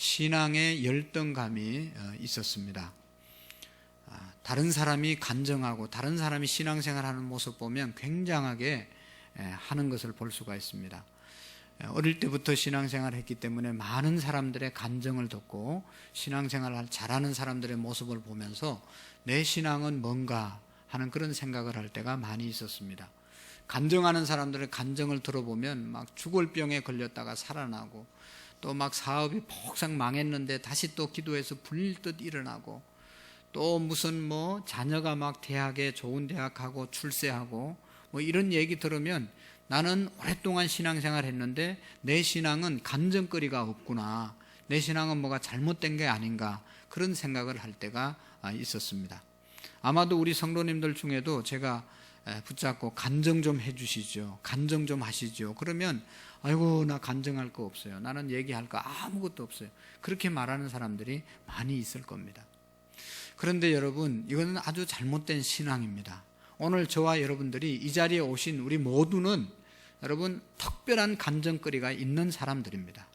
신앙의 열등감이 있었습니다. 다른 사람이 간증하고 다른 사람이 신앙생활하는 모습 보면 굉장하게 하는 것을 볼 수가 있습니다. 어릴 때부터 신앙생활을 했기 때문에 많은 사람들의 간증을 듣고 신앙생활을 잘하는 사람들의 모습을 보면서 내 신앙은 뭔가 하는 그런 생각을 할 때가 많이 있었습니다. 간증하는 사람들의 간증을 들어보면 막 죽을 병에 걸렸다가 살아나고, 또 막 사업이 폭삭 망했는데 다시 또 기도해서 불듯 일어나고, 또 무슨 자녀가 막 대학에 좋은 대학 가고 출세하고 이런 얘기 들으면 나는 오랫동안 신앙생활 했는데 내 신앙은 간증거리가 없구나, 내 신앙은 뭐가 잘못된 게 아닌가, 그런 생각을 할 때가 있었습니다. 아마도 우리 성도님들 중에도 제가 붙잡고 간증 좀 해주시죠, 간증 좀 하시죠, 그러면 아이고 나 간증할 거 없어요, 나는 얘기할 거 아무것도 없어요, 그렇게 말하는 사람들이 많이 있을 겁니다. 그런데 여러분, 이건 아주 잘못된 신앙입니다. 오늘 저와 여러분들이 이 자리에 오신 우리 모두는 여러분 특별한 간증거리가 있는 사람들입니다.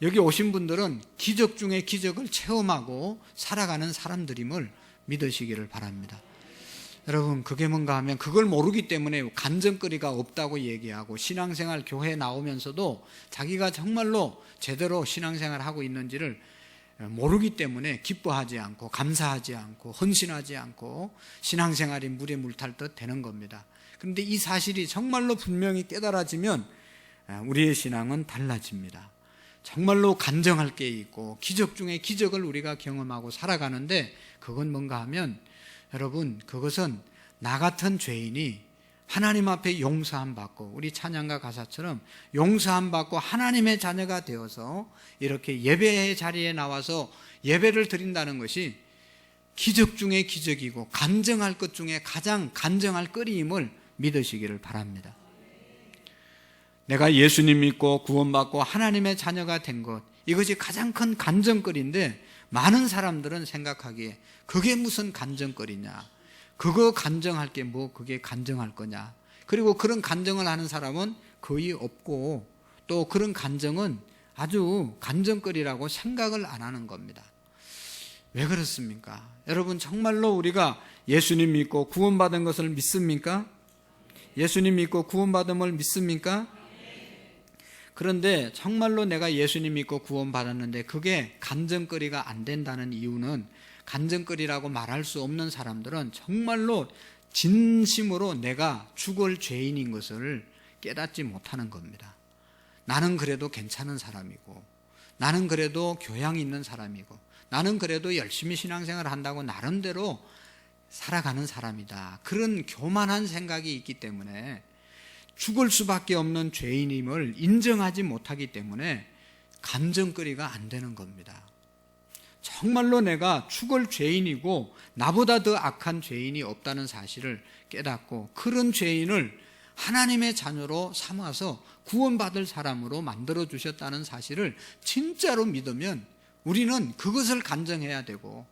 여기 오신 분들은 기적 중에 기적을 체험하고 살아가는 사람들임을 믿으시기를 바랍니다. 여러분, 그게 뭔가 하면 그걸 모르기 때문에 간증거리가 없다고 얘기하고, 신앙생활 교회에 나오면서도 자기가 정말로 제대로 신앙생활을 하고 있는지를 모르기 때문에 기뻐하지 않고 감사하지 않고 헌신하지 않고 신앙생활이 물에 물 탈듯 되는 겁니다. 그런데 이 사실이 정말로 분명히 깨달아지면 우리의 신앙은 달라집니다. 정말로 간증할 게 있고 기적 중에 기적을 우리가 경험하고 살아가는데, 그건 뭔가 하면 여러분, 그것은 나 같은 죄인이 하나님 앞에 용서함 받고, 우리 찬양가 가사처럼 용서함 받고 하나님의 자녀가 되어서 이렇게 예배의 자리에 나와서 예배를 드린다는 것이 기적 중에 기적이고 간증할 것 중에 가장 간증할 거리임을 믿으시기를 바랍니다. 내가 예수님 믿고 구원받고 하나님의 자녀가 된 것, 이것이 가장 큰 간증거리인데, 많은 사람들은 생각하기에 그게 무슨 간증거리냐, 그거 간증할 게 그게 간증할 거냐, 그리고 그런 간증을 하는 사람은 거의 없고, 또 그런 간증은 아주 간증거리라고 생각을 안 하는 겁니다. 왜 그렇습니까? 여러분, 정말로 우리가 예수님 믿고 구원받은 것을 믿습니까? 예수님 믿고 구원받음을 믿습니까? 그런데 정말로 내가 예수님 믿고 구원받았는데 그게 간증거리가 안 된다는 이유는, 간증거리라고 말할 수 없는 사람들은 정말로 진심으로 내가 죽을 죄인인 것을 깨닫지 못하는 겁니다. 나는 그래도 괜찮은 사람이고, 나는 그래도 교양 있는 사람이고, 나는 그래도 열심히 신앙생활을 한다고 나름대로 살아가는 사람이다, 그런 교만한 생각이 있기 때문에 죽을 수밖에 없는 죄인임을 인정하지 못하기 때문에 간증거리가 안 되는 겁니다. 정말로 내가 죽을 죄인이고 나보다 더 악한 죄인이 없다는 사실을 깨닫고, 그런 죄인을 하나님의 자녀로 삼아서 구원받을 사람으로 만들어 주셨다는 사실을 진짜로 믿으면 우리는 그것을 간증해야 되고,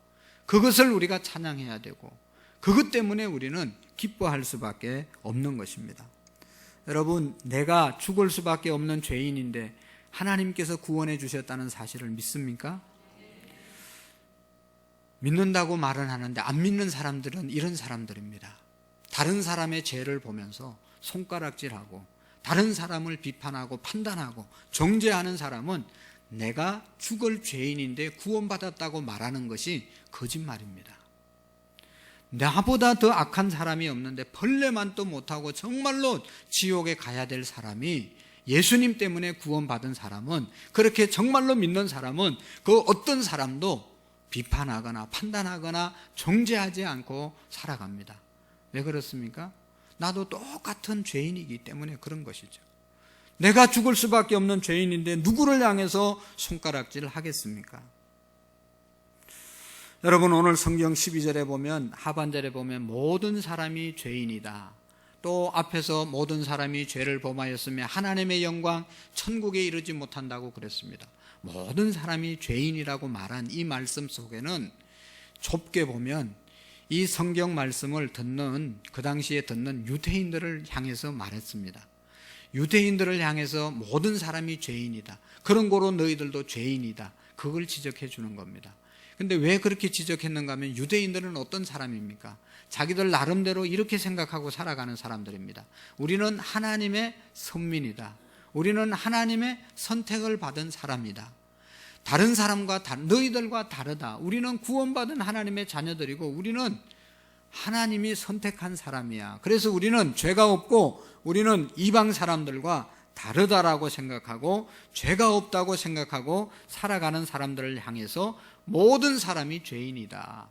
그것을 우리가 찬양해야 되고, 그것 때문에 우리는 기뻐할 수밖에 없는 것입니다. 여러분, 내가 죽을 수밖에 없는 죄인인데 하나님께서 구원해 주셨다는 사실을 믿습니까? 믿는다고 말은 하는데 안 믿는 사람들은 이런 사람들입니다. 다른 사람의 죄를 보면서 손가락질하고 다른 사람을 비판하고 판단하고 정죄하는 사람은 내가 죽을 죄인인데 구원받았다고 말하는 것이 거짓말입니다. 나보다 더 악한 사람이 없는데 벌레만도 못하고 정말로 지옥에 가야 될 사람이, 예수님 때문에 구원받은 사람은, 그렇게 정말로 믿는 사람은 그 어떤 사람도 비판하거나 판단하거나 정죄하지 않고 살아갑니다. 왜 그렇습니까? 나도 똑같은 죄인이기 때문에 그런 것이죠. 내가 죽을 수밖에 없는 죄인인데 누구를 향해서 손가락질을 하겠습니까? 여러분, 오늘 성경 12절에 보면, 하반절에 보면 모든 사람이 죄인이다, 또 앞에서 모든 사람이 죄를 범하였으며 하나님의 영광 천국에 이르지 못한다고 그랬습니다. 모든 사람이 죄인이라고 말한 이 말씀 속에는 좁게 보면 이 성경 말씀을 듣는, 그 당시에 듣는 유대인들을 향해서 말했습니다. 유대인들을 향해서 모든 사람이 죄인이다, 그런 거로 너희들도 죄인이다, 그걸 지적해 주는 겁니다. 근데 왜 그렇게 지적했는가 하면 유대인들은 어떤 사람입니까? 자기들 나름대로 이렇게 생각하고 살아가는 사람들입니다. 우리는 하나님의 선민이다. 우리는 하나님의 선택을 받은 사람이다. 다른 사람과 너희들과 다르다. 우리는 구원받은 하나님의 자녀들이고 우리는 하나님이 선택한 사람이야. 그래서 우리는 죄가 없고 우리는 이방 사람들과 다르다라고 생각하고 죄가 없다고 생각하고 살아가는 사람들을 향해서 모든 사람이 죄인이다.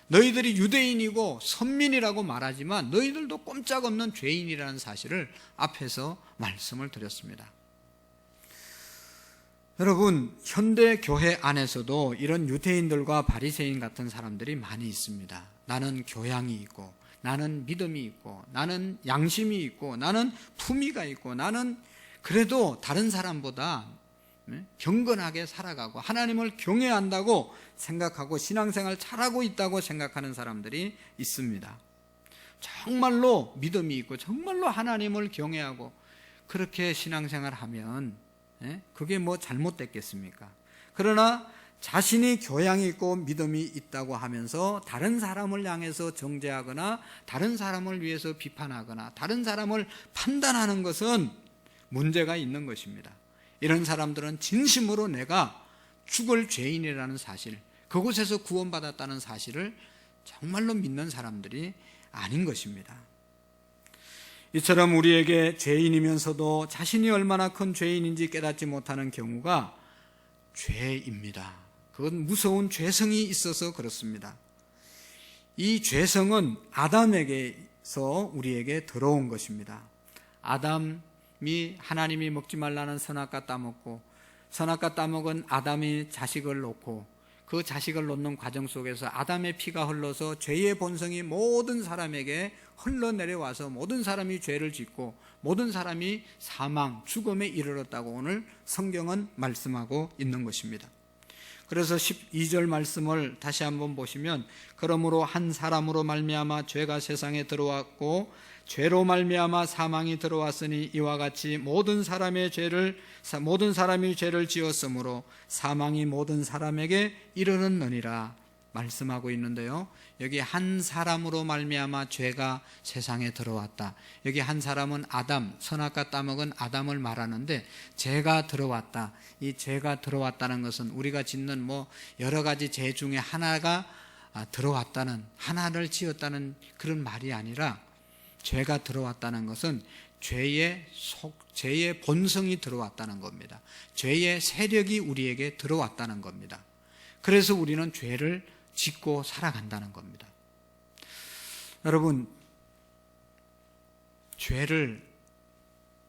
너희들이 유대인이고 선민이라고 말하지만 너희들도 꼼짝없는 죄인이라는 사실을 앞에서 말씀을 드렸습니다. 여러분, 현대 교회 안에서도 이런 유대인들과 바리새인 같은 사람들이 많이 있습니다. 나는 교양이 있고 나는 믿음이 있고 나는 양심이 있고 나는 품위가 있고 나는 그래도 다른 사람보다 경건하게 살아가고 하나님을 경외한다고 생각하고 신앙생활 잘하고 있다고 생각하는 사람들이 있습니다. 정말로 믿음이 있고 정말로 하나님을 경외하고 그렇게 신앙생활 하면 그게 뭐 잘못됐겠습니까? 그러나 자신이 교양이 있고 믿음이 있다고 하면서 다른 사람을 향해서 정죄하거나 다른 사람을 위해서 비판하거나 다른 사람을 판단하는 것은 문제가 있는 것입니다. 이런 사람들은 진심으로 내가 죽을 죄인이라는 사실, 그곳에서 구원받았다는 사실을 정말로 믿는 사람들이 아닌 것입니다. 이처럼 우리에게 죄인이면서도 자신이 얼마나 큰 죄인인지 깨닫지 못하는 경우가 죄입니다. 그건 무서운 죄성이 있어서 그렇습니다. 이 죄성은 아담에게서 우리에게 들어온 것입니다. 아담이 하나님이 먹지 말라는 선악과 따먹고 선악과 따먹은 아담이 자식을 놓고 그 자식을 놓는 과정 속에서 아담의 피가 흘러서 죄의 본성이 모든 사람에게 흘러내려와서 모든 사람이 죄를 짓고 모든 사람이 사망, 죽음에 이르렀다고 오늘 성경은 말씀하고 있는 것입니다. 그래서 12절 말씀을 다시 한번 보시면 그러므로 한 사람으로 말미암아 죄가 세상에 들어왔고 죄로 말미암아 사망이 들어왔으니 이와 같이 모든 사람이 죄를 지었으므로 사망이 모든 사람에게 이르렀느니라 말씀하고 있는데요. 여기 한 사람으로 말미암아 죄가 세상에 들어왔다. 여기 한 사람은 아담, 선악과 따먹은 아담을 말하는데 죄가 들어왔다. 이 죄가 들어왔다는 것은 우리가 짓는 뭐 여러 가지 죄 중에 하나가 들어왔다는, 하나를 지었다는 그런 말이 아니라 죄가 들어왔다는 것은 죄의 본성이 들어왔다는 겁니다. 죄의 세력이 우리에게 들어왔다는 겁니다. 그래서 우리는 죄를 짓고 살아간다는 겁니다. 여러분, 죄를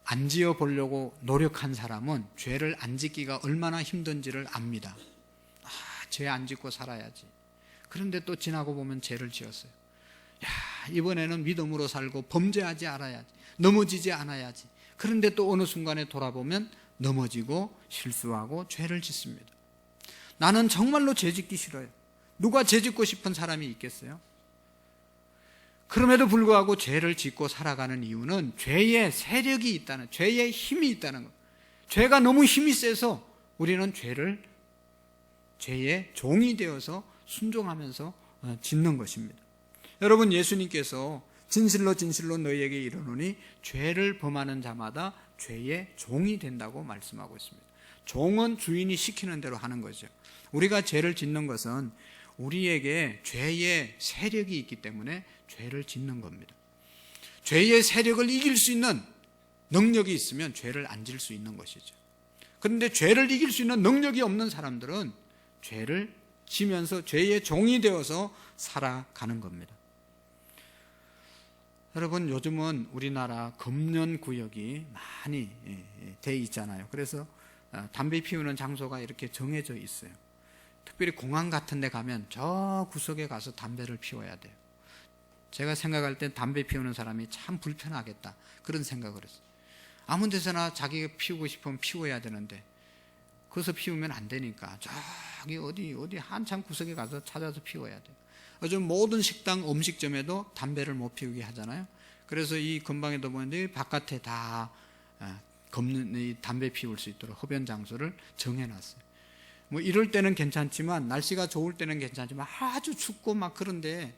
안 지어 보려고 노력한 사람은 죄를 안 짓기가 얼마나 힘든지를 압니다. 죄 안 짓고 살아야지. 그런데 또 지나고 보면 죄를 지었어요. 이번에는 믿음으로 살고 범죄하지 않아야지, 넘어지지 않아야지. 그런데 또 어느 순간에 돌아보면 넘어지고 실수하고 죄를 짓습니다. 나는 정말로 죄 짓기 싫어요. 누가 죄 짓고 싶은 사람이 있겠어요? 그럼에도 불구하고 죄를 짓고 살아가는 이유는 죄의 세력이 있다는, 죄의 힘이 있다는 것. 죄가 너무 힘이 세서 우리는 죄의 종이 되어서 순종하면서 짓는 것입니다. 여러분, 예수님께서 진실로 진실로 너희에게 이르노니 죄를 범하는 자마다 죄의 종이 된다고 말씀하고 있습니다. 종은 주인이 시키는 대로 하는 거죠. 우리가 죄를 짓는 것은 우리에게 죄의 세력이 있기 때문에 죄를 짓는 겁니다. 죄의 세력을 이길 수 있는 능력이 있으면 죄를 안 질 수 있는 것이죠. 그런데 죄를 이길 수 있는 능력이 없는 사람들은 죄를 지면서 죄의 종이 되어서 살아가는 겁니다. 여러분, 요즘은 우리나라 금연구역이 많이 돼 있잖아요. 그래서 담배 피우는 장소가 이렇게 정해져 있어요. 특별히 공항 같은 데 가면 저 구석에 가서 담배를 피워야 돼요. 제가 생각할 땐 담배 피우는 사람이 참 불편하겠다, 그런 생각을 했어요. 아무 데서나 자기가 피우고 싶으면 피워야 되는데 거기서 피우면 안 되니까 저기 어디 한참 구석에 가서 찾아서 피워야 돼요. 요즘 모든 식당, 음식점에도 담배를 못 피우게 하잖아요. 그래서 이 근방에도 보는데 바깥에 다 담배 피울 수 있도록 흡연 장소를 정해놨어요. 뭐 이럴 때는 괜찮지만, 날씨가 좋을 때는 괜찮지만 아주 춥고 막 그런데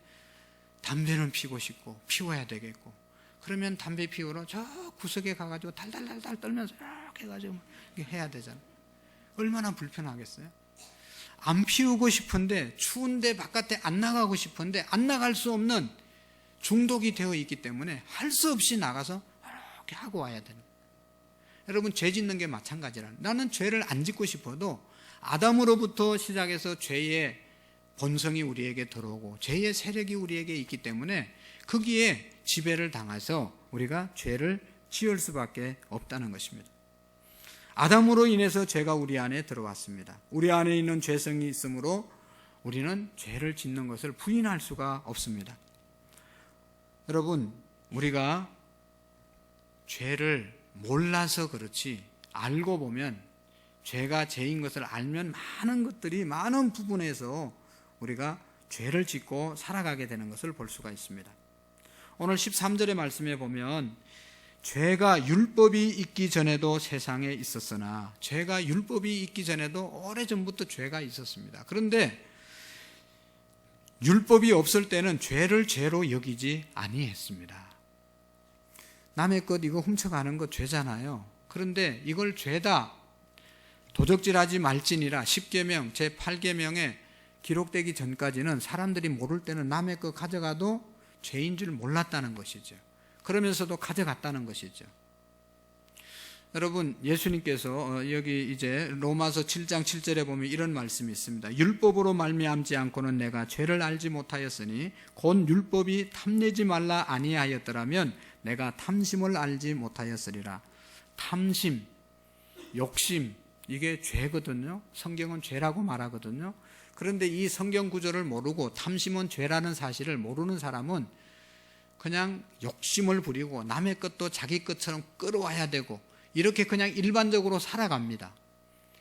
담배는 피고 싶고 피워야 되겠고, 그러면 담배 피우러 저 구석에 가가지고 달달달달 떨면서 이렇게 해가지고 해야 되잖아요. 얼마나 불편하겠어요. 안 피우고 싶은데, 추운데 바깥에 안 나가고 싶은데 안 나갈 수 없는 중독이 되어 있기 때문에 할 수 없이 나가서 이렇게 하고 와야 되는 거예요. 여러분, 죄 짓는 게 마찬가지라는, 나는 죄를 안 짓고 싶어도 아담으로부터 시작해서 죄의 본성이 우리에게 들어오고 죄의 세력이 우리에게 있기 때문에 거기에 지배를 당해서 우리가 죄를 지을 수밖에 없다는 것입니다. 아담으로 인해서 죄가 우리 안에 들어왔습니다. 우리 안에 있는 죄성이 있으므로 우리는 죄를 짓는 것을 부인할 수가 없습니다. 여러분, 우리가 죄를 몰라서 그렇지, 알고 보면, 죄가 죄인 것을 알면 많은 부분에서 우리가 죄를 짓고 살아가게 되는 것을 볼 수가 있습니다. 오늘 13절의 말씀에 보면, 죄가 율법이 있기 전에도 세상에 있었으나, 죄가 율법이 있기 전에도 오래전부터 죄가 있었습니다. 그런데 율법이 없을 때는 죄를 죄로 여기지 아니했습니다. 남의 것 이거 훔쳐가는 거 죄잖아요. 그런데 이걸 죄다, 도적질하지 말지니라 10계명 제8계명에 기록되기 전까지는 사람들이 모를 때는 남의 것 가져가도 죄인 줄 몰랐다는 것이죠. 그러면서도 가져갔다는 것이죠. 여러분, 예수님께서 여기 이제 로마서 7장 7절에 보면 이런 말씀이 있습니다. 율법으로 말미암지 않고는 내가 죄를 알지 못하였으니 곧 율법이 탐내지 말라 아니하였더라면 내가 탐심을 알지 못하였으리라. 탐심, 욕심, 이게 죄거든요. 성경은 죄라고 말하거든요. 그런데 이 성경 구절을 모르고 탐심은 죄라는 사실을 모르는 사람은 그냥 욕심을 부리고 남의 것도 자기 것처럼 끌어와야 되고 이렇게 그냥 일반적으로 살아갑니다.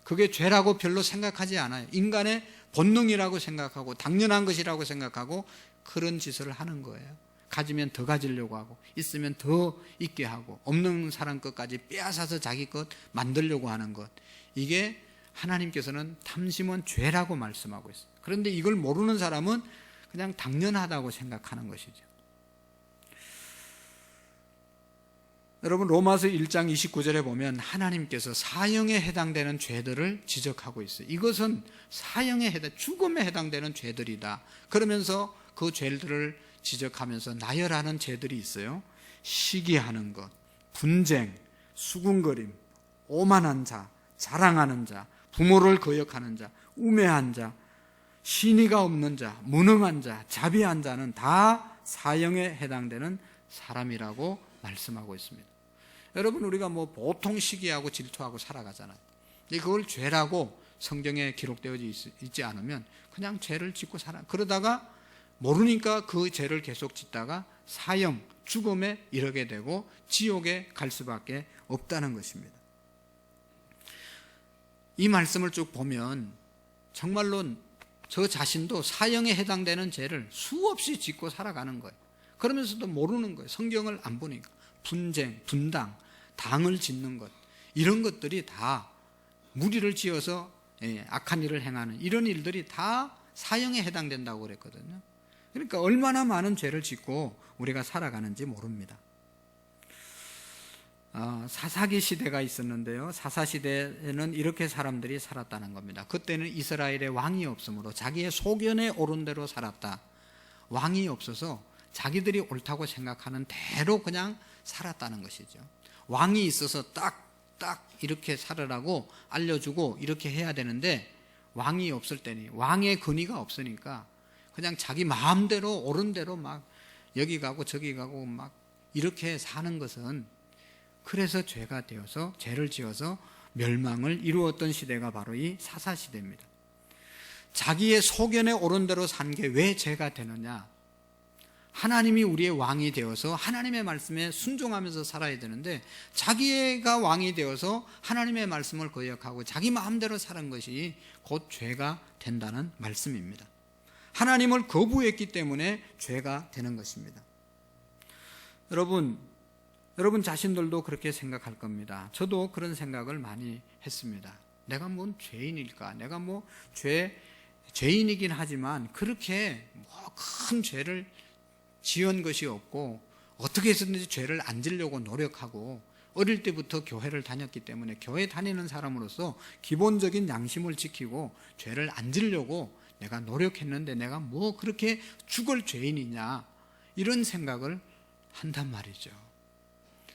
그게 죄라고 별로 생각하지 않아요. 인간의 본능이라고 생각하고 당연한 것이라고 생각하고 그런 짓을 하는 거예요. 가지면 더 가지려고 하고 있으면 더 있게 하고 없는 사람 것까지 빼앗아서 자기 것 만들려고 하는 것, 이게 하나님께서는 탐심은 죄라고 말씀하고 있어요. 그런데 이걸 모르는 사람은 그냥 당연하다고 생각하는 것이죠. 여러분, 로마서 1장 29절에 보면 하나님께서 사형에 해당되는 죄들을 지적하고 있어요. 이것은 사형에 죽음에 해당되는 죄들이다. 그러면서 그 죄들을 지적하면서 나열하는 죄들이 있어요. 시기하는 것, 분쟁, 수군거림, 오만한 자, 자랑하는 자, 부모를 거역하는 자, 우매한 자, 신의가 없는 자, 무능한 자, 자비한 자는 다 사형에 해당되는 사람이라고 말씀하고 있습니다. 여러분, 우리가 뭐 보통 시기하고 질투하고 살아가잖아요. 근데 그걸 죄라고 성경에 기록되어 있지 않으면 그냥 죄를 짓고 살아. 그러다가 모르니까 그 죄를 계속 짓다가 사형, 죽음에 이르게 되고 지옥에 갈 수밖에 없다는 것입니다. 이 말씀을 쭉 보면 정말로 저 자신도 사형에 해당되는 죄를 수없이 짓고 살아가는 거예요. 그러면서도 모르는 거예요. 성경을 안 보니까. 분쟁, 분당, 당을 짓는 것, 이런 것들이 다 무리를 지어서 악한 일을 행하는 이런 일들이 다 사형에 해당된다고 그랬거든요. 그러니까 얼마나 많은 죄를 짓고 우리가 살아가는지 모릅니다. 사사기 시대가 있었는데요. 사사시대에는 이렇게 사람들이 살았다는 겁니다. 그때는 이스라엘에 왕이 없으므로 자기의 소견에 오른 대로 살았다. 왕이 없어서 자기들이 옳다고 생각하는 대로 그냥 살았다는 것이죠. 왕이 있어서 딱 이렇게 살으라고 알려주고 이렇게 해야 되는데 왕이 없을 때니 왕의 권위가 없으니까 그냥 자기 마음대로 옳은 대로 막 여기 가고 저기 가고 막 이렇게 사는 것은, 그래서 죄가 되어서 죄를 지어서 멸망을 이루었던 시대가 바로 이 사사시대입니다. 자기의 소견에 옳은 대로 산 게 왜 죄가 되느냐? 하나님이 우리의 왕이 되어서 하나님의 말씀에 순종하면서 살아야 되는데 자기가 왕이 되어서 하나님의 말씀을 거역하고 자기 마음대로 사는 것이 곧 죄가 된다는 말씀입니다. 하나님을 거부했기 때문에 죄가 되는 것입니다. 여러분 자신들도 그렇게 생각할 겁니다. 저도 그런 생각을 많이 했습니다. 내가 뭔 죄인일까? 내가 뭐 죄인이긴 하지만 그렇게 뭐 큰 죄를 지은 것이 없고 어떻게 해서든지 죄를 안 지려고 노력하고 어릴 때부터 교회를 다녔기 때문에 교회 다니는 사람으로서 기본적인 양심을 지키고 죄를 안 지려고 내가 노력했는데 내가 뭐 그렇게 죽을 죄인이냐 이런 생각을 한단 말이죠.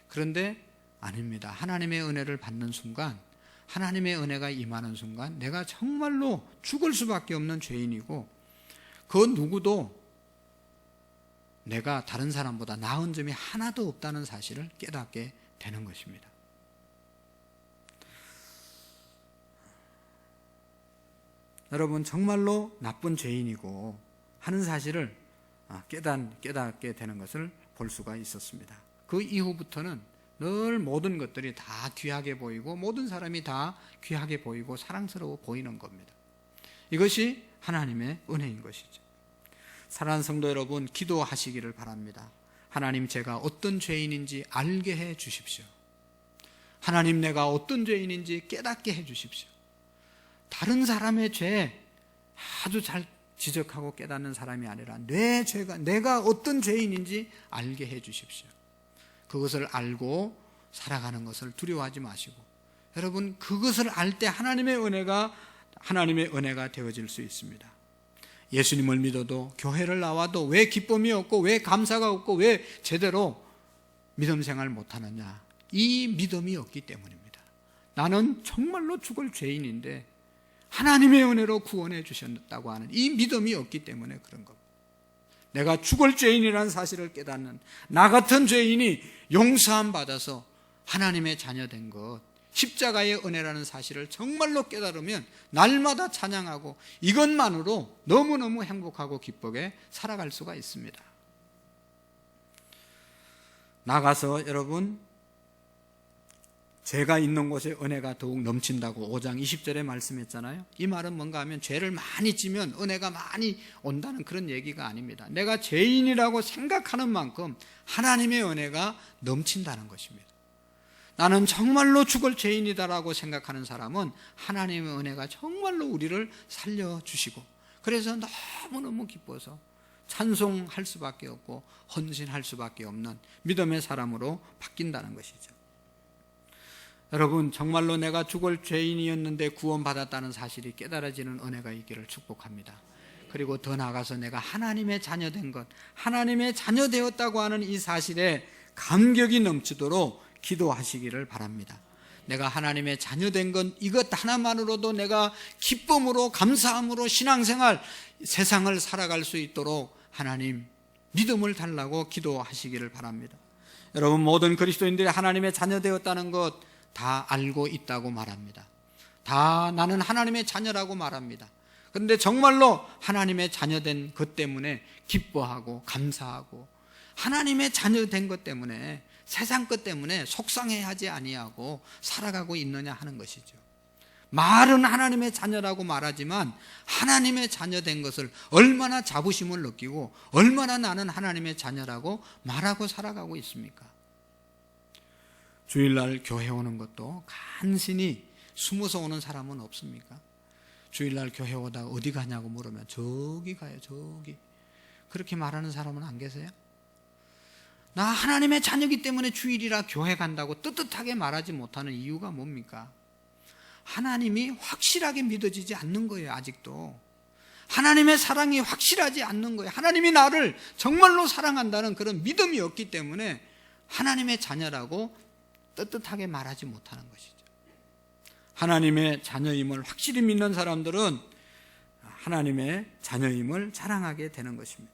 그런데 아닙니다. 하나님의 은혜를 받는 순간, 하나님의 은혜가 임하는 순간 내가 정말로 죽을 수밖에 없는 죄인이고 그 누구도 내가 다른 사람보다 나은 점이 하나도 없다는 사실을 깨닫게 되는 것입니다. 여러분, 정말로 나쁜 죄인이고 하는 사실을 깨닫게 되는 것을 볼 수가 있었습니다. 그 이후부터는 늘 모든 것들이 다 귀하게 보이고 모든 사람이 다 귀하게 보이고 사랑스러워 보이는 겁니다. 이것이 하나님의 은혜인 것이죠. 사랑하는 성도 여러분, 기도하시기를 바랍니다. 하나님, 제가 어떤 죄인인지 알게 해 주십시오. 하나님, 내가 어떤 죄인인지 깨닫게 해 주십시오. 다른 사람의 죄 아주 잘 지적하고 깨닫는 사람이 아니라 내 죄가, 내가 어떤 죄인인지 알게 해 주십시오. 그것을 알고 살아가는 것을 두려워하지 마시고, 여러분, 그것을 알 때 하나님의 은혜가 되어질 수 있습니다. 예수님을 믿어도 교회를 나와도 왜 기쁨이 없고 왜 감사가 없고 왜 제대로 믿음 생활 못하느냐? 이 믿음이 없기 때문입니다. 나는 정말로 죽을 죄인인데 하나님의 은혜로 구원해 주셨다고 하는 이 믿음이 없기 때문에 그런 겁니다. 내가 죽을 죄인이라는 사실을 깨닫는 나 같은 죄인이 용서함 받아서 하나님의 자녀된 것, 십자가의 은혜라는 사실을 정말로 깨달으면 날마다 찬양하고 이것만으로 너무너무 행복하고 기쁘게 살아갈 수가 있습니다. 나가서 여러분, 죄가 있는 곳에 은혜가 더욱 넘친다고 5장 20절에 말씀했잖아요. 이 말은 뭔가 하면 죄를 많이 지면 은혜가 많이 온다는 그런 얘기가 아닙니다. 내가 죄인이라고 생각하는 만큼 하나님의 은혜가 넘친다는 것입니다. 나는 정말로 죽을 죄인이다라고 생각하는 사람은 하나님의 은혜가 정말로 우리를 살려주시고, 그래서 너무너무 기뻐서 찬송할 수밖에 없고 헌신할 수밖에 없는 믿음의 사람으로 바뀐다는 것이죠. 여러분, 정말로 내가 죽을 죄인이었는데 구원받았다는 사실이 깨달아지는 은혜가 있기를 축복합니다. 그리고 더 나아가서 내가 하나님의 자녀된 것, 하나님의 자녀되었다고 하는 이 사실에 감격이 넘치도록 기도하시기를 바랍니다. 내가 하나님의 자녀된 것, 이것 하나만으로도 내가 기쁨으로 감사함으로 신앙생활, 세상을 살아갈 수 있도록 하나님 믿음을 달라고 기도하시기를 바랍니다. 여러분, 모든 그리스도인들이 하나님의 자녀되었다는 것 다 알고 있다고 말합니다. 다 나는 하나님의 자녀라고 말합니다. 그런데 정말로 하나님의 자녀된 것 때문에 기뻐하고 감사하고 하나님의 자녀된 것 때문에 세상 것 때문에 속상해하지 아니하고 살아가고 있느냐 하는 것이죠. 말은 하나님의 자녀라고 말하지만 하나님의 자녀된 것을 얼마나 자부심을 느끼고 얼마나 나는 하나님의 자녀라고 말하고 살아가고 있습니까? 주일날 교회 오는 것도 간신히 숨어서 오는 사람은 없습니까? 주일날 교회 오다가 어디 가냐고 물으면 저기 가요, 저기. 그렇게 말하는 사람은 안 계세요? 나 하나님의 자녀이기 때문에 주일이라 교회 간다고 떳떳하게 말하지 못하는 이유가 뭡니까? 하나님이 확실하게 믿어지지 않는 거예요. 아직도 하나님의 사랑이 확실하지 않는 거예요. 하나님이 나를 정말로 사랑한다는 그런 믿음이 없기 때문에 하나님의 자녀라고 떳떳하게 말하지 못하는 것이죠. 하나님의 자녀임을 확실히 믿는 사람들은 하나님의 자녀임을 자랑하게 되는 것입니다.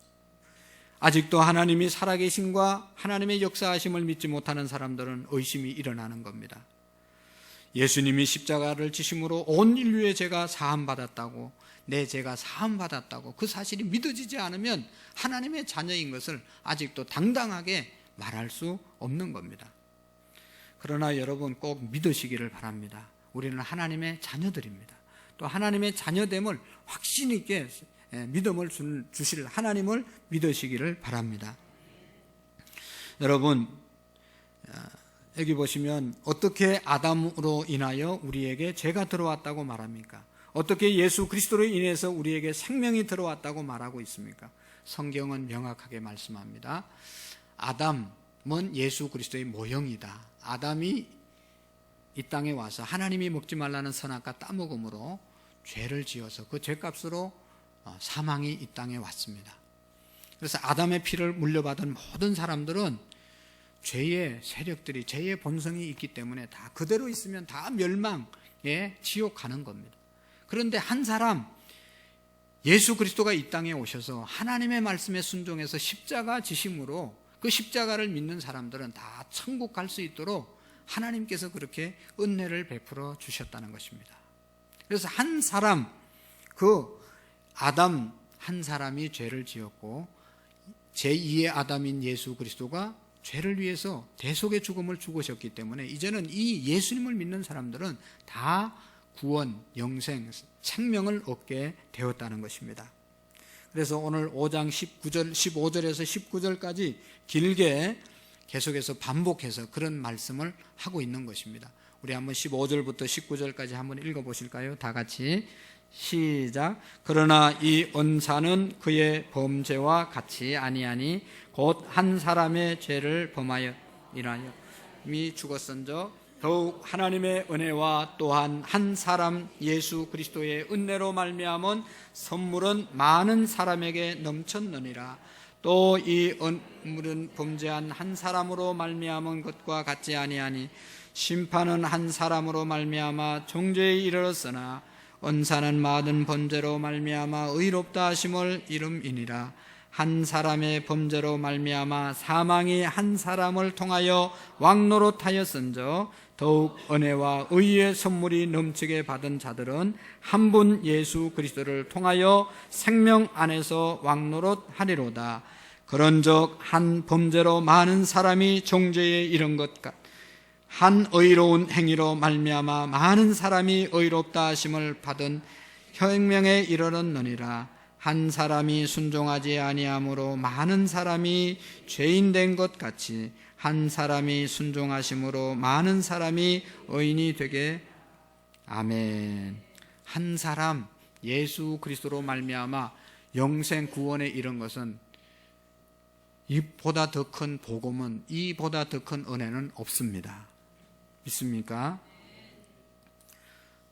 아직도 하나님이 살아계심과 하나님의 역사하심을 믿지 못하는 사람들은 의심이 일어나는 겁니다. 예수님이 십자가를 지심으로 온 인류의 죄가 사함받았다고, 내 죄가 사함받았다고 그 사실이 믿어지지 않으면 하나님의 자녀인 것을 아직도 당당하게 말할 수 없는 겁니다. 그러나 여러분, 꼭 믿으시기를 바랍니다. 우리는 하나님의 자녀들입니다. 또 하나님의 자녀됨을 확신 있게 믿음을 주실 하나님을 믿으시기를 바랍니다. 여러분, 여기 보시면 어떻게 아담으로 인하여 우리에게 죄가 들어왔다고 말합니까? 어떻게 예수 그리스도로 인해서 우리에게 생명이 들어왔다고 말하고 있습니까? 성경은 명확하게 말씀합니다. 아담은 예수 그리스도의 모형이다. 아담이 이 땅에 와서 하나님이 먹지 말라는 선악과 따먹음으로 죄를 지어서 그 죄값으로 사망이 이 땅에 왔습니다. 그래서 아담의 피를 물려받은 모든 사람들은 죄의 세력들이, 죄의 본성이 있기 때문에 다 그대로 있으면 다 멸망에 지옥 가는 겁니다. 그런데 한 사람, 예수 그리스도가 이 땅에 오셔서 하나님의 말씀에 순종해서 십자가 지심으로 그 십자가를 믿는 사람들은 다 천국 갈 수 있도록 하나님께서 그렇게 은혜를 베풀어 주셨다는 것입니다. 그래서 한 사람, 그 아담 한 사람이 죄를 지었고 제2의 아담인 예수 그리스도가 죄를 위해서 대속의 죽음을 죽으셨기 때문에 이제는 이 예수님을 믿는 사람들은 다 구원, 영생, 생명을 얻게 되었다는 것입니다. 그래서 오늘 5장 19절, 15절에서 19절까지 길게 계속해서 반복해서 그런 말씀을 하고 있는 것입니다. 우리 한번 15절부터 19절까지 한번 읽어보실까요? 다 같이 시작. 그러나 이 언사는 그의 범죄와 같이 아니하니 곧 한 사람의 죄를 범하여 인하여 이미 죽었은저 더욱 하나님의 은혜와 또한 한 사람 예수 그리스도의 은혜로 말미암은 선물은 많은 사람에게 넘쳤느니라. 또 이 은물은 범죄한 한 사람으로 말미암은 것과 같지 아니하니 심판은 한 사람으로 말미암아 정죄에 이르렀으나 언사는 많은 범죄로 말미암아 의롭다 하심을 이름이니라. 한 사람의 범죄로 말미암아 사망이 한 사람을 통하여 왕노릇하였은저 더욱 은혜와 의의 선물이 넘치게 받은 자들은 한 분 예수 그리스도를 통하여 생명 안에서 왕노릇하리로다. 그런즉 한 범죄로 많은 사람이 정죄에 이른 것 같 한 의로운 행위로 말미암아 많은 사람이 의롭다 하심을 받은 혁명에 이르렀느니라. 한 사람이 순종하지 아니함으로 많은 사람이 죄인 된 것 같이 한 사람이 순종하심으로 많은 사람이 의인이 되게. 아멘. 한 사람 예수 그리스도로 말미암아 영생 구원에 이른 것은 이보다 더 큰 복음은, 이보다 더 큰 은혜는 없습니다. 믿습니까?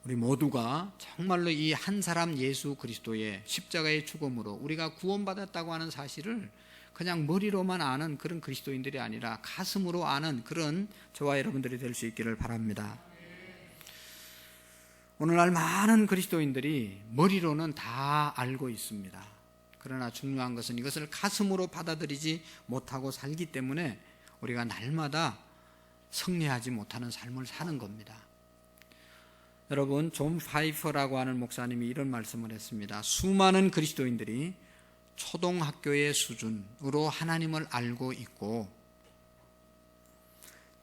우리 모두가 정말로 이 한 사람 예수 그리스도의 십자가의 죽음으로 우리가 구원받았다고 하는 사실을 그냥 머리로만 아는 그런 그리스도인들이 아니라 가슴으로 아는 그런 저와 여러분들이 될 수 있기를 바랍니다. 오늘날 많은 그리스도인들이 머리로는 다 알고 있습니다. 그러나 중요한 것은 이것을 가슴으로 받아들이지 못하고 살기 때문에 우리가 날마다 승리하지 못하는 삶을 사는 겁니다. 여러분, 존 파이퍼라고 하는 목사님이 이런 말씀을 했습니다. 수많은 그리스도인들이 초등학교의 수준으로 하나님을 알고 있고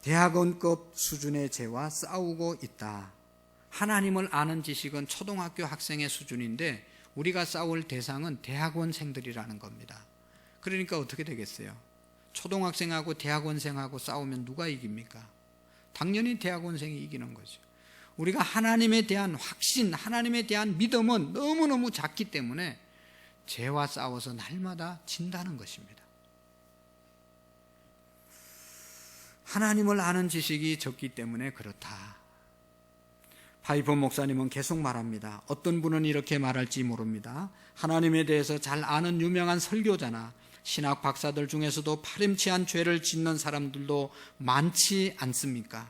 대학원급 수준의 죄와 싸우고 있다. 하나님을 아는 지식은 초등학교 학생의 수준인데 우리가 싸울 대상은 대학원생들이라는 겁니다. 그러니까 어떻게 되겠어요? 초등학생하고 대학원생하고 싸우면 누가 이깁니까? 당연히 대학원생이 이기는 거죠. 우리가 하나님에 대한 확신, 하나님에 대한 믿음은 너무너무 작기 때문에 죄와 싸워서 날마다 진다는 것입니다. 하나님을 아는 지식이 적기 때문에 그렇다. 파이퍼 목사님은 계속 말합니다. 어떤 분은 이렇게 말할지 모릅니다. 하나님에 대해서 잘 아는 유명한 설교자나 신학 박사들 중에서도 파렴치한 죄를 짓는 사람들도 많지 않습니까?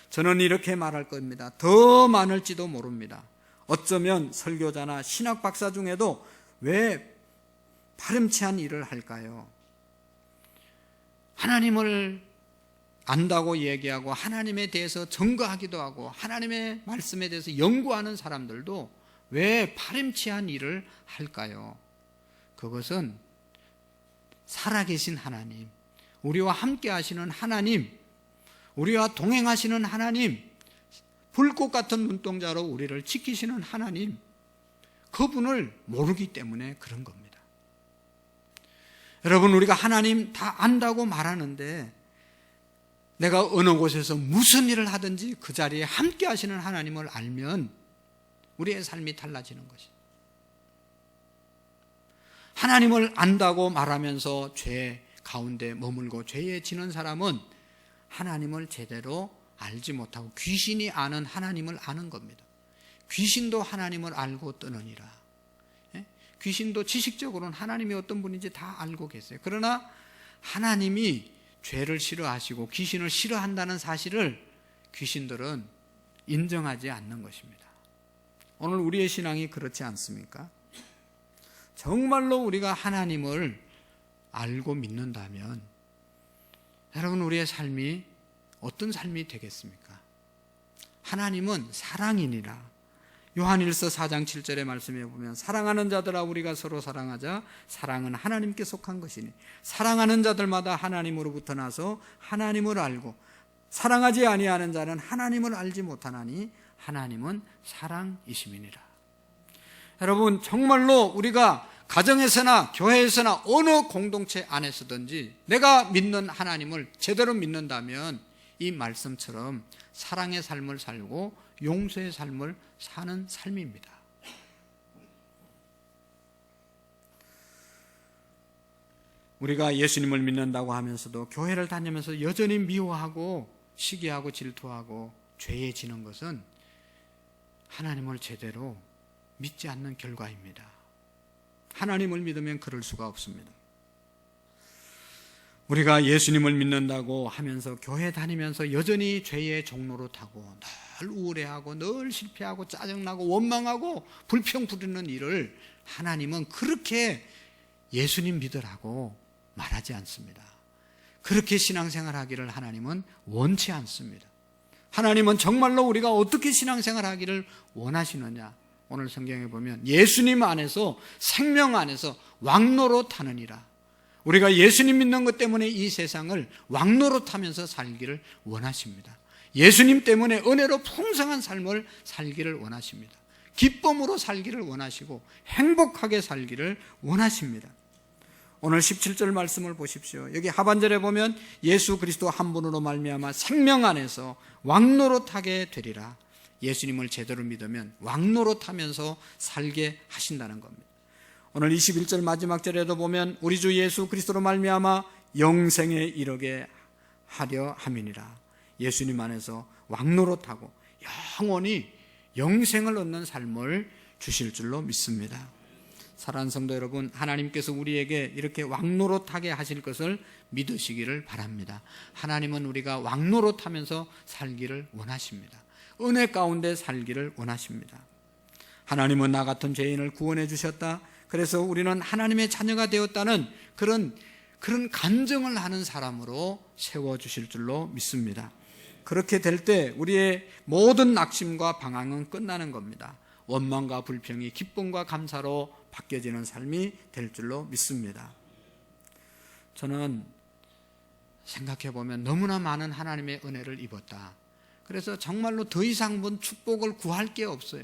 저는 이렇게 말할 겁니다. 더 많을지도 모릅니다. 어쩌면 설교자나 신학 박사 중에도 왜 파렴치한 일을 할까요? 하나님을 안다고 얘기하고 하나님에 대해서 증거하기도 하고 하나님의 말씀에 대해서 연구하는 사람들도 왜 파렴치한 일을 할까요? 그것은 살아계신 하나님, 우리와 함께 하시는 하나님, 우리와 동행하시는 하나님, 불꽃 같은 눈동자로 우리를 지키시는 하나님, 그분을 모르기 때문에 그런 겁니다. 여러분, 우리가 하나님 다 안다고 말하는데 내가 어느 곳에서 무슨 일을 하든지 그 자리에 함께 하시는 하나님을 알면 우리의 삶이 달라지는 것이. 하나님을 안다고 말하면서 죄 가운데 머물고 죄에 지는 사람은 하나님을 제대로 알지 못하고 귀신이 아는 하나님을 아는 겁니다. 귀신도 하나님을 알고 떠느니라. 귀신도 지식적으로는 하나님이 어떤 분인지 다 알고 계세요. 그러나 하나님이 죄를 싫어하시고 귀신을 싫어한다는 사실을 귀신들은 인정하지 않는 것입니다. 오늘 우리의 신앙이 그렇지 않습니까? 정말로 우리가 하나님을 알고 믿는다면 여러분, 우리의 삶이 어떤 삶이 되겠습니까? 하나님은 사랑이니라. 요한일서 4장 7절의 말씀에 보면 사랑하는 자들아 우리가 서로 사랑하자. 사랑은 하나님께 속한 것이니 사랑하는 자들마다 하나님으로부터 나서 하나님을 알고 사랑하지 아니하는 자는 하나님을 알지 못하나니 하나님은 사랑이심이니라. 여러분, 정말로 우리가 가정에서나 교회에서나 어느 공동체 안에서든지 내가 믿는 하나님을 제대로 믿는다면 이 말씀처럼 사랑의 삶을 살고 용서의 삶을 사는 삶입니다. 우리가 예수님을 믿는다고 하면서도 교회를 다니면서 여전히 미워하고 시기하고 질투하고 죄에 지는 것은 하나님을 제대로 믿지 않는 결과입니다. 하나님을 믿으면 그럴 수가 없습니다. 우리가 예수님을 믿는다고 하면서 교회 다니면서 여전히 죄의 종로로 타고 늘 우울해하고 늘 실패하고 짜증나고 원망하고 불평 부리는 일을 하나님은 그렇게 예수님 믿으라고 말하지 않습니다. 그렇게 신앙생활하기를 하나님은 원치 않습니다. 하나님은 정말로 우리가 어떻게 신앙생활하기를 원하시느냐. 오늘 성경에 보면 예수님 안에서 생명 안에서 왕노로 타느니라. 우리가 예수님 믿는 것 때문에 이 세상을 왕노로 타면서 살기를 원하십니다. 예수님 때문에 은혜로 풍성한 삶을 살기를 원하십니다. 기쁨으로 살기를 원하시고 행복하게 살기를 원하십니다. 오늘 17절 말씀을 보십시오. 여기 하반절에 보면 예수 그리스도 한 분으로 말미암아 생명 안에서 왕노로 타게 되리라. 예수님을 제대로 믿으면 왕노로 타면서 살게 하신다는 겁니다. 오늘 21절 마지막 절에도 보면 우리 주 예수 그리스도로 말미암아 영생에 이르게 하려 함이니라. 예수님 안에서 왕노로 타고 영원히 영생을 얻는 삶을 주실 줄로 믿습니다. 사랑하는 성도 여러분, 하나님께서 우리에게 이렇게 왕노로 타게 하실 것을 믿으시기를 바랍니다. 하나님은 우리가 왕노로 타면서 살기를 원하십니다. 은혜 가운데 살기를 원하십니다. 하나님은 나 같은 죄인을 구원해 주셨다. 그래서 우리는 하나님의 자녀가 되었다는 그런 간증을 하는 사람으로 세워주실 줄로 믿습니다. 그렇게 될 때 우리의 모든 낙심과 방황은 끝나는 겁니다. 원망과 불평이 기쁨과 감사로 바뀌어지는 삶이 될 줄로 믿습니다. 저는 생각해보면 너무나 많은 하나님의 은혜를 입었다. 그래서 정말로 더 이상 본 축복을 구할 게 없어요.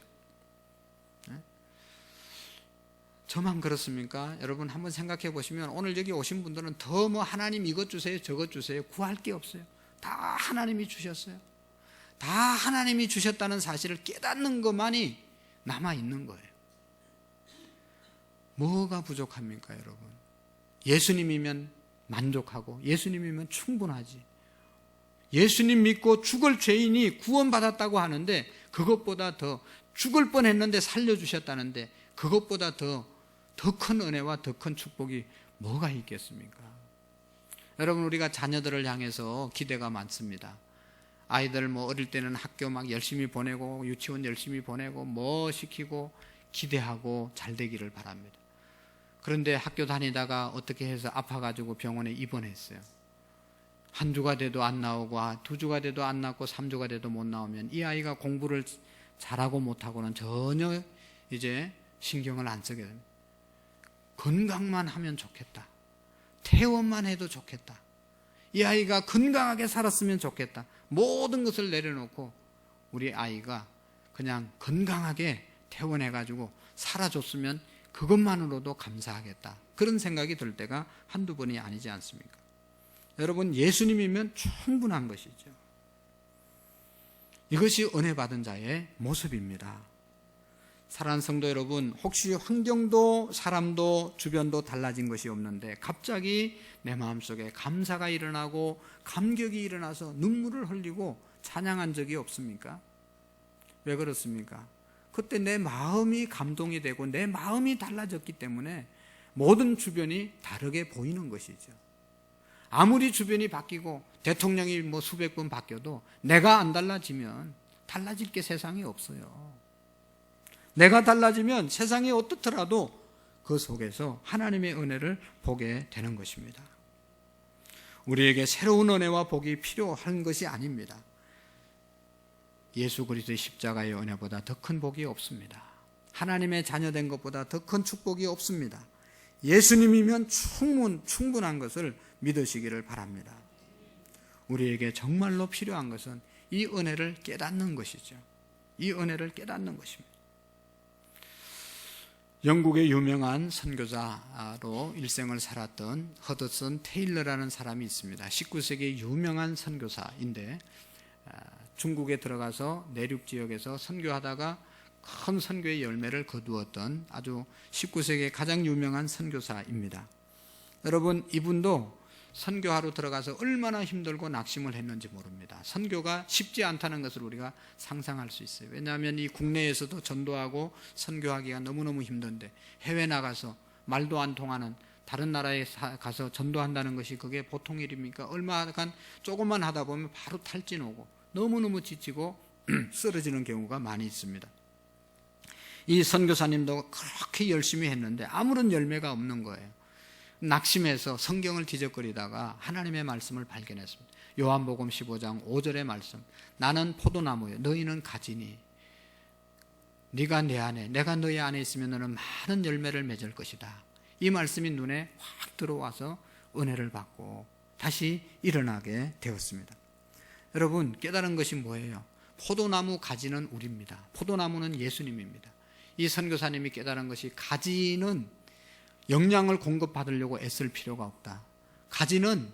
저만 그렇습니까? 여러분 한번 생각해 보시면 오늘 여기 오신 분들은 더 뭐 하나님 이것 주세요 저것 주세요 구할 게 없어요. 다 하나님이 주셨어요. 다 하나님이 주셨다는 사실을 깨닫는 것만이 남아있는 거예요. 뭐가 부족합니까 여러분? 예수님이면 만족하고 예수님이면 충분하지. 예수님 믿고 죽을 죄인이 구원받았다고 하는데 그것보다 더 죽을 뻔했는데 살려주셨다는데 그것보다 더 큰 은혜와 더 큰 축복이 뭐가 있겠습니까? 여러분 우리가 자녀들을 향해서 기대가 많습니다. 아이들 뭐 어릴 때는 학교 막 열심히 보내고 유치원 열심히 보내고 뭐 시키고 기대하고 잘 되기를 바랍니다. 그런데 학교 다니다가 어떻게 해서 아파가지고 병원에 입원했어요. 한 주가 돼도 안 나오고 두 주가 돼도 안 나오고 3주가 돼도 못 나오면 이 아이가 공부를 잘하고 못하고는 전혀 이제 신경을 안 쓰게 됩니다. 건강만 하면 좋겠다. 퇴원만 해도 좋겠다. 이 아이가 건강하게 살았으면 좋겠다. 모든 것을 내려놓고 우리 아이가 그냥 건강하게 퇴원해가지고 살아줬으면 그것만으로도 감사하겠다. 그런 생각이 들 때가 한두 번이 아니지 않습니까? 여러분, 예수님이면 충분한 것이죠. 이것이 은혜 받은 자의 모습입니다. 사랑하는 성도 여러분, 혹시 환경도 사람도 주변도 달라진 것이 없는데 갑자기 내 마음속에 감사가 일어나고 감격이 일어나서 눈물을 흘리고 찬양한 적이 없습니까? 왜 그렇습니까? 그때 내 마음이 감동이 되고 내 마음이 달라졌기 때문에 모든 주변이 다르게 보이는 것이죠. 아무리 주변이 바뀌고 대통령이 수백 번 바뀌어도 내가 안 달라지면 달라질 게 세상에 없어요. 내가 달라지면 세상이 어떻더라도 그 속에서 하나님의 은혜를 보게 되는 것입니다. 우리에게 새로운 은혜와 복이 필요한 것이 아닙니다. 예수 그리스도의 십자가의 은혜보다 더 큰 복이 없습니다. 하나님의 자녀된 것보다 더 큰 축복이 없습니다. 예수님이면 충분한 것을 믿으시기를 바랍니다. 우리에게 정말로 필요한 것은 이 은혜를 깨닫는 것이죠. 이 은혜를 깨닫는 것입니다. 영국의 유명한 선교사로 일생을 살았던 허드슨 테일러라는 사람이 있습니다. 19세기 유명한 선교사인데 중국에 들어가서 내륙 지역에서 선교하다가 큰 선교의 열매를 거두었던 아주 19세기의 가장 유명한 선교사입니다. 여러분, 이분도 선교하러 들어가서 얼마나 힘들고 낙심을 했는지 모릅니다. 선교가 쉽지 않다는 것을 우리가 상상할 수 있어요. 왜냐하면 이 국내에서도 전도하고 선교하기가 너무너무 힘든데 해외 나가서 말도 안 통하는 다른 나라에 가서 전도한다는 것이 그게 보통 일입니까? 얼마간 조금만 하다 보면 바로 탈진 오고 너무너무 지치고 쓰러지는 경우가 많이 있습니다. 이 선교사님도 그렇게 열심히 했는데 아무런 열매가 없는 거예요. 낙심해서 성경을 뒤적거리다가 하나님의 말씀을 발견했습니다. 요한복음 15장 5절의 말씀. 나는 포도나무요 너희는 가지니 네가 내 안에 내가 너희 안에 있으면 너는 많은 열매를 맺을 것이다. 이 말씀이 눈에 확 들어와서 은혜를 받고 다시 일어나게 되었습니다. 여러분, 깨달은 것이 뭐예요? 포도나무 가지는 우리입니다. 포도나무는 예수님입니다. 이 선교사님이 깨달은 것이 가지는 영양을 공급받으려고 애쓸 필요가 없다. 가지는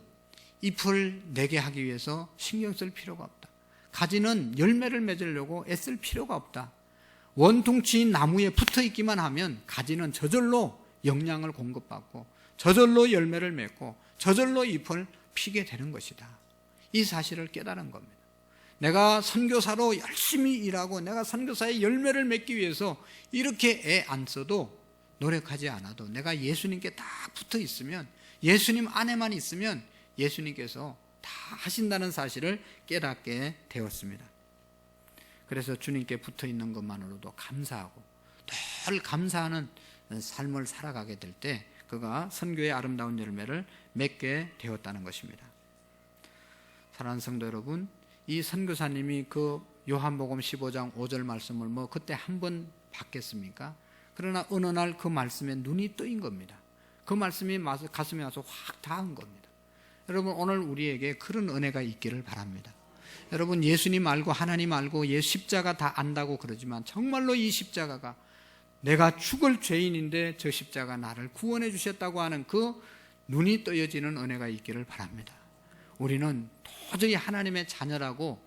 잎을 내게 하기 위해서 신경 쓸 필요가 없다. 가지는 열매를 맺으려고 애쓸 필요가 없다. 원통치인 나무에 붙어 있기만 하면 가지는 저절로 영양을 공급받고 저절로 열매를 맺고 저절로 잎을 피게 되는 것이다. 이 사실을 깨달은 겁니다. 내가 선교사로 열심히 일하고 내가 선교사의 열매를 맺기 위해서 이렇게 애 안 써도 노력하지 않아도 내가 예수님께 딱 붙어 있으면 예수님 안에만 있으면 예수님께서 다 하신다는 사실을 깨닫게 되었습니다. 그래서 주님께 붙어 있는 것만으로도 감사하고 늘 감사하는 삶을 살아가게 될 때 그가 선교의 아름다운 열매를 맺게 되었다는 것입니다. 사랑하는 성도 여러분, 이 선교사님이 그 요한복음 15장 5절 말씀을 그때 한 번 받겠습니까? 그러나 어느 날 그 말씀에 눈이 뜨인 겁니다. 그 말씀이 가슴에 와서 확 닿은 겁니다. 여러분, 오늘 우리에게 그런 은혜가 있기를 바랍니다. 여러분, 예수님 알고 하나님 알고 십자가 다 안다고 그러지만 정말로 이 십자가가 내가 죽을 죄인인데 저 십자가 나를 구원해 주셨다고 하는 그 눈이 떠여지는 은혜가 있기를 바랍니다. 우리는 도저히 하나님의 자녀라고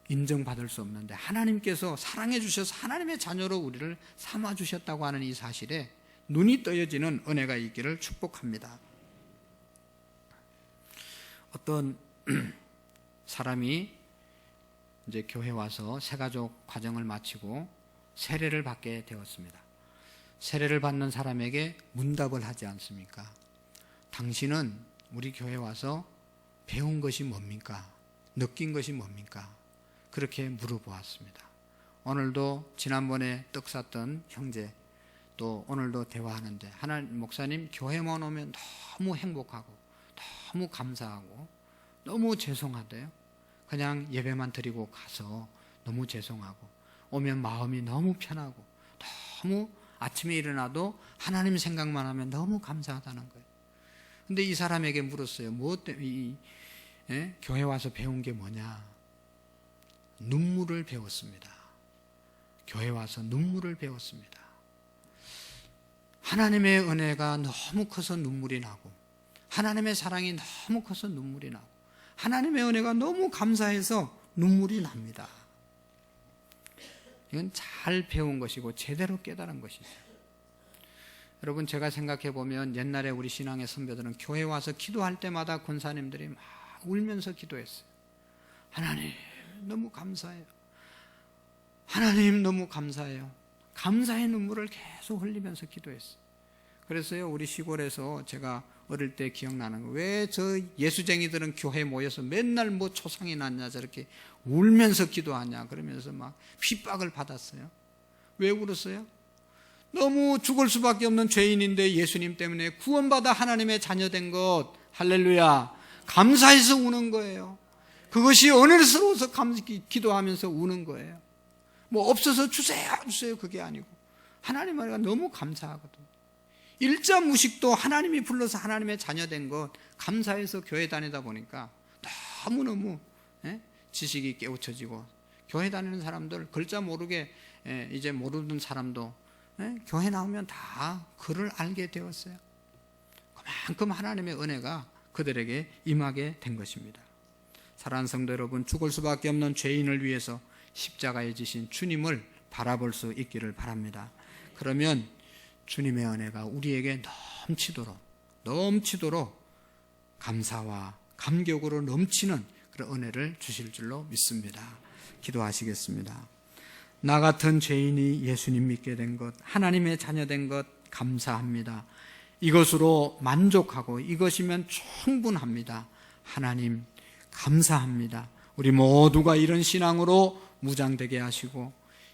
인정받을 수 없는데 하나님께서 사랑해 주셔서 하나님의 자녀로 우리를 삼아 주셨다고 하는 이 사실에 눈이 떠여지는 은혜가 있기를 축복합니다. 어떤 사람이 이제 교회 와서 새가족 과정을 마치고 세례를 받게 되었습니다. 세례를 받는 사람에게 문답을 하지 않습니까? 당신은 우리 교회 와서 배운 것이 뭡니까? 느낀 것이 뭡니까? 그렇게 물어보았습니다. 오늘도 지난번에 떡 샀던 형제 또 오늘도 대화하는데 하나님 목사님 교회만 오면 너무 행복하고 너무 감사하고 너무 죄송하대요. 그냥 예배만 드리고 가서 너무 죄송하고 오면 마음이 너무 편하고 너무 아침에 일어나도 하나님 생각만 하면 너무 감사하다는 거예요. 근데 이 사람에게 물었어요. 무엇 때문에 교회 와서 배운 게 뭐냐? 눈물을 배웠습니다. 교회 와서 눈물을 배웠습니다. 하나님의 은혜가 너무 커서 눈물이 나고 하나님의 사랑이 너무 커서 눈물이 나고 하나님의 은혜가 너무 감사해서 눈물이 납니다. 이건 잘 배운 것이고 제대로 깨달은 것이죠. 여러분, 제가 생각해 보면 옛날에 우리 신앙의 선배들은 교회 와서 기도할 때마다 권사님들이 막 울면서 기도했어요. 하나님 너무 감사해요. 하나님 너무 감사해요. 감사의 눈물을 계속 흘리면서 기도했어요. 그래서요, 우리 시골에서 제가 어릴 때 기억나는 거, 왜 저 예수쟁이들은 교회에 모여서 맨날 뭐 초상이 났냐 저렇게 울면서 기도하냐 그러면서 막 핍박을 받았어요. 왜 울었어요? 너무 죽을 수밖에 없는 죄인인데 예수님 때문에 구원받아 하나님의 자녀된 것, 할렐루야, 감사해서 우는 거예요. 그것이 은혜스러워서 기도하면서 우는 거예요. 뭐 없어서 주세요 그게 아니고 하나님 은혜가 너무 감사하거든요. 일자무식도 하나님이 불러서 하나님의 자녀된 것 감사해서 교회 다니다 보니까 너무너무 지식이 깨우쳐지고, 교회 다니는 사람들 글자 모르게 이제 모르는 사람도 교회 나오면 다 글을 알게 되었어요. 그만큼 하나님의 은혜가 그들에게 임하게 된 것입니다. 사랑하는 성도 여러분, 죽을 수밖에 없는 죄인을 위해서 십자가에 지신 주님을 바라볼 수 있기를 바랍니다. 그러면 주님의 은혜가 우리에게 넘치도록 감사와 감격으로 넘치는 그런 은혜를 주실 줄로 믿습니다. 기도하시겠습니다. 나 같은 죄인이 예수님 믿게 된 것, 하나님의 자녀된 것 감사합니다. 이것으로 만족하고 이것이면 충분합니다. 하나님 감사합니다. 우리 모두가 이런 신앙으로 무장되게 하시고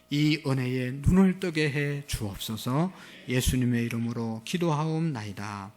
이 은혜에 눈을 뜨게 해 주옵소서. 예수님의 이름으로 기도하옵나이다.